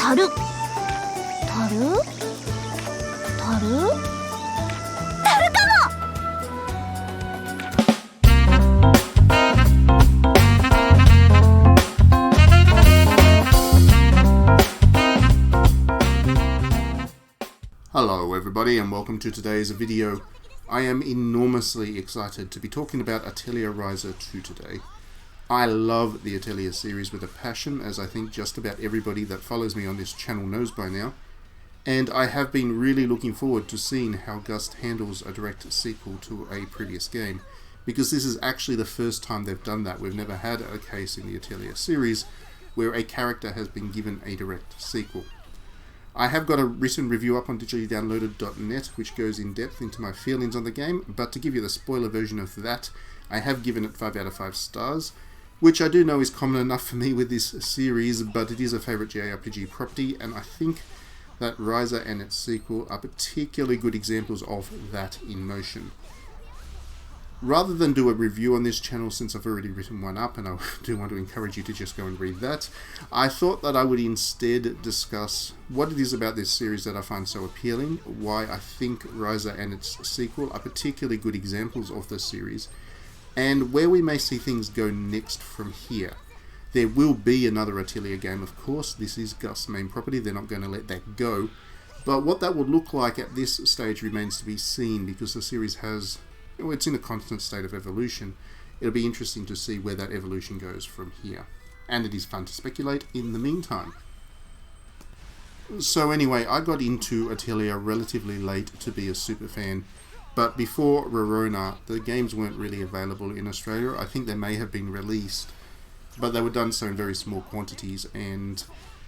樽樽樽樽かも。Hello everybody and welcome to today's video. I am enormously excited to be talking about Atelier Ryza 2 today. I love the Atelier series with a passion, as I think just about everybody that follows me on this channel knows by now, and I have been really looking forward to seeing how Gust handles a direct sequel to a previous game, because this is actually the first time they've done that. We've never had a case in the Atelier series where a character has been given a direct sequel. I have got a recent review up on digitallydownloaded.net which goes in depth into my feelings on the game, but to give you the spoiler version of that, I have given it 5 out of 5 stars, which I do know is common enough for me with this series, but it is a favourite JRPG property, and I think that Ryza and its sequel are particularly good examples of that in motion. Rather than do a review on this channel, since I've already written one up and I do want to encourage you to just go and read that, I thought that I would instead discuss what it is about this series that I find so appealing, why I think Ryza and its sequel are particularly good examples of the series, and where we may see things go next from here. There will be another Atelier game, of course. This is Gust's main property, they're not going to let that go, but what that would look like at this stage remains to be seen, because the series has... it's in a constant state of evolution. It'll be interesting to see where that evolution goes from here. And it is fun to speculate in the meantime. So anyway, I got into Atelier relatively late to be a super fan, but before Rorona, the games weren't really available in Australia. I think they may have been released, but they were done so in very small quantities, and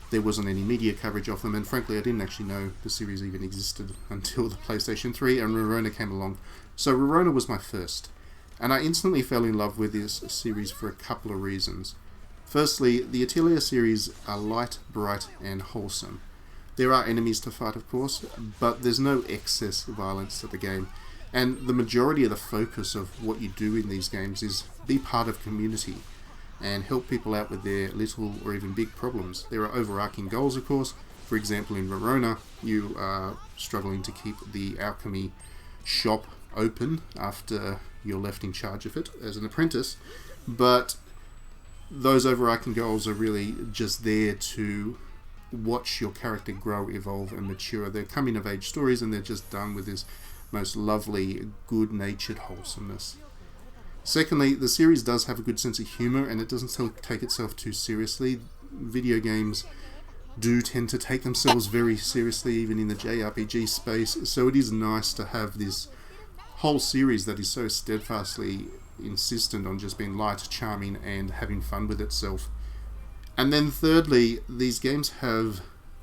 there wasn't any media coverage of them, and frankly I didn't actually know the series even existed until the PlayStation 3 and Rorona came along. So Rorona was my first, and I instantly fell in love with this series for a couple of reasons. Firstly, the Atelier series are light, bright, and wholesome. There are enemies to fight, of course, but there's no excess violence to the game, and the majority of the focus of what you do in these games is be part of community and help people out with their little or even big problems. There are overarching goals, of course. For example, in Rorona, you are struggling to keep the alchemy shop open after you're left in charge of it as an apprentice, but those overarching goals are really just there to watch your character grow, evolve, and mature. They're coming-of-age stories, and they're just done with this most lovely, good-natured wholesomeness. Secondly, the series does have a good sense of humour, and it doesn't take itself too seriously. Video games do tend to take themselves very seriously, even in the JRPG space, so it is nice to have this whole series that is so steadfastly insistent on just being light, charming, and having fun with itself. And then thirdly, these games are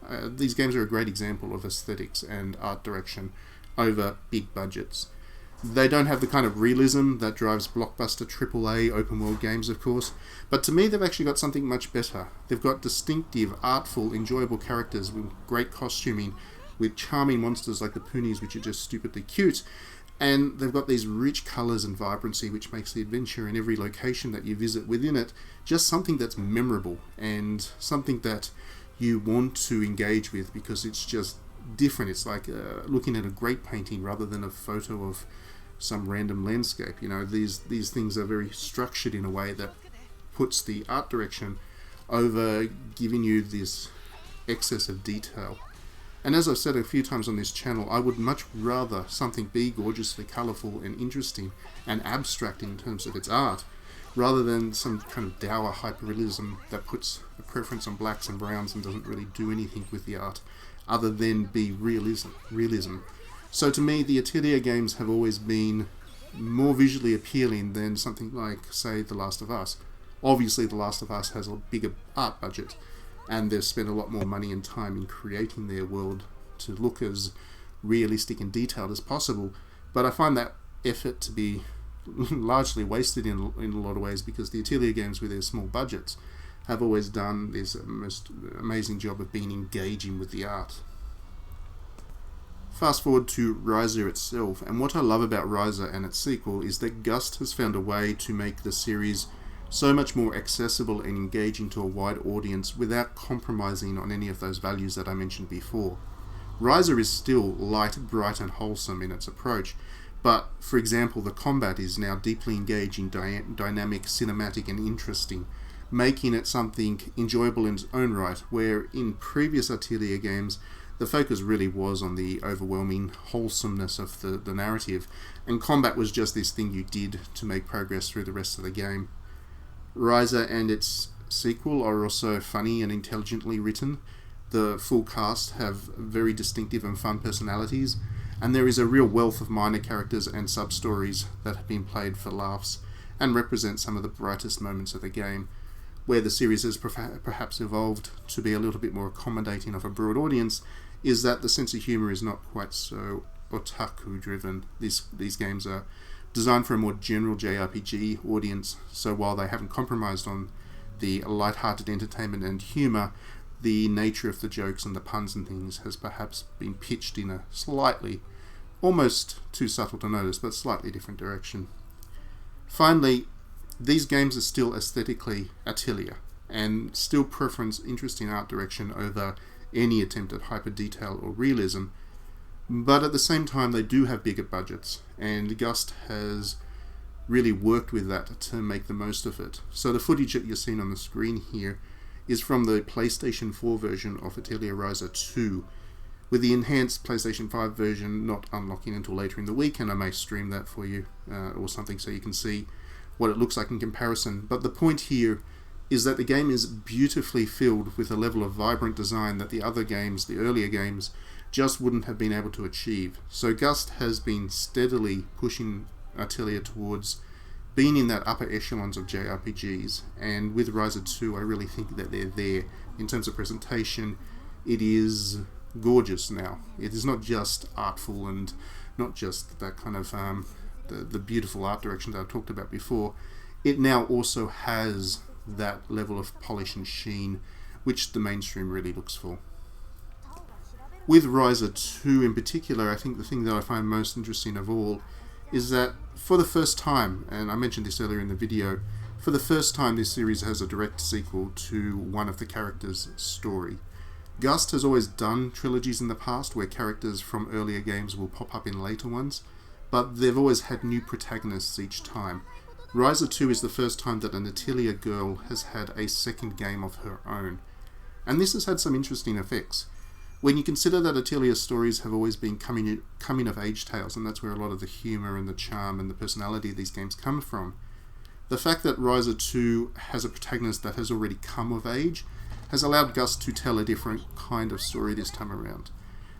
a great example of aesthetics and art direction over big budgets. They don't have the kind of realism that drives blockbuster AAA open world games, of course, but to me they've actually got something much better. They've got distinctive, artful, enjoyable characters with great costuming, with charming monsters like the Punies, which are just stupidly cute, and they've got these rich colours and vibrancy which makes the adventure in every location that you visit within it just something that's memorable and something that you want to engage with, because it's just different. It's like looking at a great painting rather than a photo of some random landscape. You know, these things are very structured in a way that puts the art direction over giving you this excess of detail. And as I've said a few times on this channel, I would much rather something be gorgeously colourful and interesting and abstract in terms of its art, rather than some kind of dour hyperrealism that puts a preference on blacks and browns and doesn't really do anything with the art other than be realism. So to me, the Atelier games have always been more visually appealing than something like, say, The Last of Us. Obviously, The Last of Us has a bigger art budget, and they've spent a lot more money and time in creating their world to look as realistic and detailed as possible, but I find that effort to be largely wasted in a lot of ways, because the Atelier games with their small budgets have always done this most amazing job of being engaging with the art. Fast forward to Ryza itself, and what I love about Ryza and its sequel is that Gust has found a way to make the series so much more accessible and engaging to a wide audience without compromising on any of those values that I mentioned before. Ryza is still light, bright and wholesome in its approach, but for example the combat is now deeply engaging, dynamic, cinematic and interesting, making it something enjoyable in its own right, where in previous Atelier games the focus really was on the overwhelming wholesomeness of the narrative, and combat was just this thing you did to make progress through the rest of the game. Ryza and its sequel are also funny and intelligently written. The full cast have very distinctive and fun personalities, and there is a real wealth of minor characters and sub-stories that have been played for laughs and represent some of the brightest moments of the game. Where the series has perhaps evolved to be a little bit more accommodating of a broad audience is that the sense of humour is not quite so otaku driven. These games are designed for a more general JRPG audience, so while they haven't compromised on the light-hearted entertainment and humour, the nature of the jokes and the puns and things has perhaps been pitched in a slightly, almost too subtle to notice, but slightly different direction. Finally, these games are still aesthetically Atelier, and still preference interesting art direction over any attempt at hyper detail or realism, but at the same time they do have bigger budgets, and Gust has really worked with that to make the most of it. So the footage that you're seeing on the screen here is from the PlayStation 4 version of Atelier Ryza 2, with the enhanced PlayStation 5 version not unlocking until later in the week, and I may stream that for you or something so you can see what it looks like in comparison. But the point here is that the game is beautifully filled with a level of vibrant design that the other games, the earlier games, just wouldn't have been able to achieve. So Gust has been steadily pushing Atelier towards being in that upper echelons of JRPGs, and with Ryza 2 I really think that they're there. In terms of presentation, it is gorgeous now. It is not just artful and not just that kind of the beautiful art direction that I talked about before. It now also has that level of polish and sheen which the mainstream really looks for. With Ryza 2 in particular, I think the thing that I find most interesting of all is that for the first time, and I mentioned this earlier in the video, for the first time this series has a direct sequel to one of the characters' story. Gust has always done trilogies in the past where characters from earlier games will pop up in later ones, but they've always had new protagonists each time. Ryza 2 is the first time that an Atelier girl has had a second game of her own, and this has had some interesting effects. When you consider that Atelier stories have always been coming of age tales, and that's where a lot of the humour and the charm and the personality of these games come from, the fact that Ryza 2 has a protagonist that has already come of age has allowed Gust to tell a different kind of story this time around.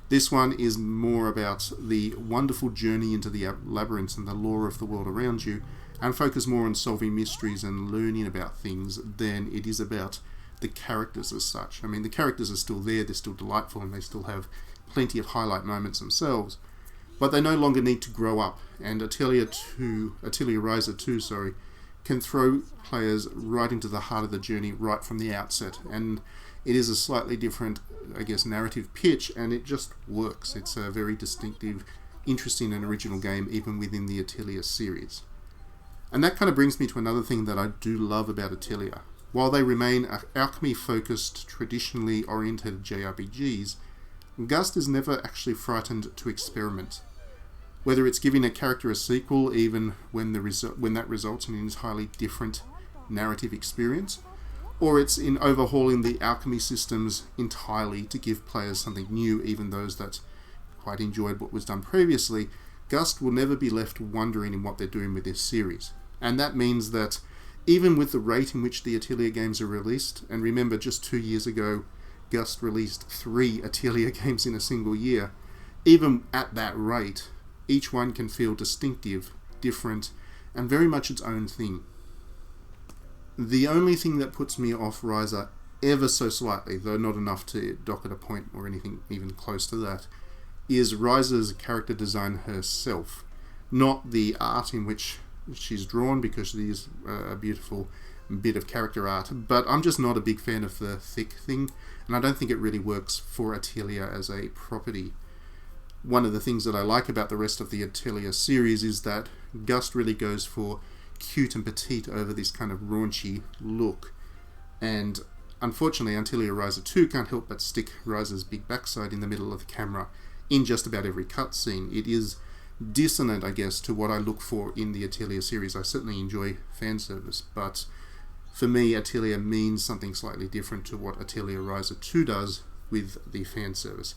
This one is more about the wonderful journey into the labyrinths and the lore of the world around you, and focus more on solving mysteries and learning about things than it is about the characters as such. I mean, the characters are still there, they're still delightful, and they still have plenty of highlight moments themselves, but they no longer need to grow up, and Atelier Ryza 2, can throw players right into the heart of the journey right from the outset, and it is a slightly different, I guess, narrative pitch, and it just works. It's a very distinctive, interesting and original game even within the Atelier series. And that kind of brings me to another thing that I do love about Atelier. While they remain alchemy-focused, traditionally oriented JRPGs, Gust is never actually frightened to experiment. Whether it's giving a character a sequel even when that results in an entirely different narrative experience, or it's in overhauling the alchemy systems entirely to give players something new, even those that quite enjoyed what was done previously, Gust will never be left wondering in what they're doing with this series. And that means that even with the rate in which the Atelier games are released, and remember just 2 years ago Gust released 3 Atelier games in a single year, even at that rate, each one can feel distinctive, different, and very much its own thing. The only thing that puts me off Ryza ever so slightly, though not enough to dock at a point or anything even close to that, is Ryza's character design herself, not the art in which she's drawn, because she is a beautiful bit of character art, but I'm just not a big fan of the thick thing, and I don't think it really works for Atelier as a property. One of the things that I like about the rest of the Atelier series is that Gust really goes for cute and petite over this kind of raunchy look. And unfortunately, Atelier Ryza 2 can't help but stick Ryza's big backside in the middle of the camera in just about every cutscene. It is dissonant, I guess, to what I look for in the Atelier series. I certainly enjoy fan service, but for me, Atelier means something slightly different to what Atelier Ryza 2 does with the fan service.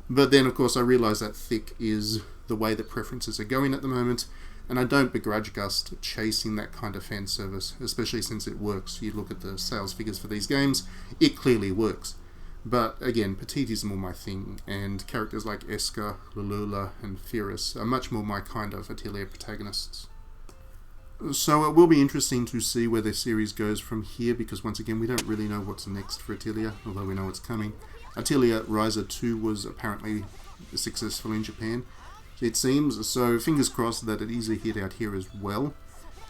But then, of course, I realise that thick is the way that preferences are going at the moment, and I don't begrudge Gust chasing that kind of fan service, especially since it works. You look at the sales figures for these games, it clearly works. But again, petite is more my thing, and characters like Eska, Lulula, and Firis are much more my kind of Atelier protagonists. So it will be interesting to see where the series goes from here, because once again, we don't really know what's next for Atelier, although we know it's coming. Atelier Ryza 2 was apparently successful in Japan, it seems, so fingers crossed that it is a hit out here as well.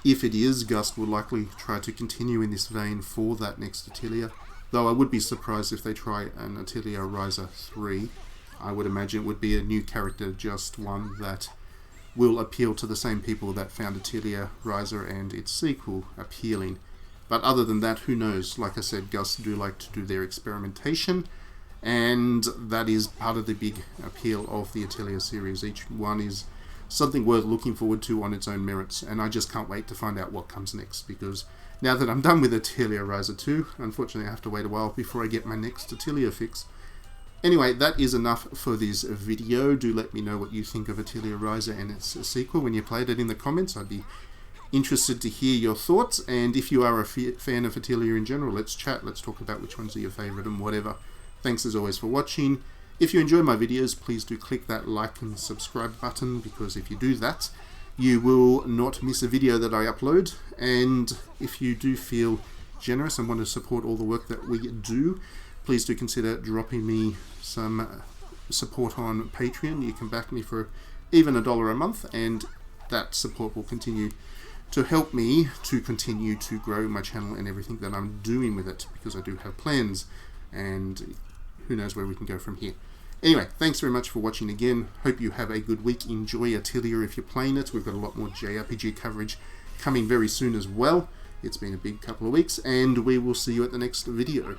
If it is, Gust will likely try to continue in this vein for that next Atelier, though I would be surprised if they try an Atelier Ryza 3. I would imagine it would be a new character, just one that will appeal to the same people that found Atelier Ryza and its sequel appealing. But other than that, who knows? Like I said, Gust do like to do their experimentation, and that is part of the big appeal of the Atelier series. Each one is something worth looking forward to on its own merits, and I just can't wait to find out what comes next, because now that I'm done with Atelier Ryza 2, unfortunately I have to wait a while before I get my next Atelier fix. Anyway, that is enough for this video. Do let me know what you think of Atelier Ryza and its sequel when you played it in the comments. I'd be interested to hear your thoughts, and if you are a fan of Atelier in general, let's chat, let's talk about which ones are your favourite and whatever. Thanks as always for watching. If you enjoy my videos, please do click that like and subscribe button, because if you do that, you will not miss a video that I upload. And if you do feel generous and want to support all the work that we do, please do consider dropping me some support on Patreon. You can back me for even $1 a month, and that support will continue to help me to continue to grow my channel and everything that I'm doing with it, because I do have plans, and who knows where we can go from here. Anyway, thanks very much for watching again. Hope you have a good week. Enjoy Atelier if you're playing it. We've got a lot more JRPG coverage coming very soon as well. It's been a big couple of weeks, and we will see you at the next video.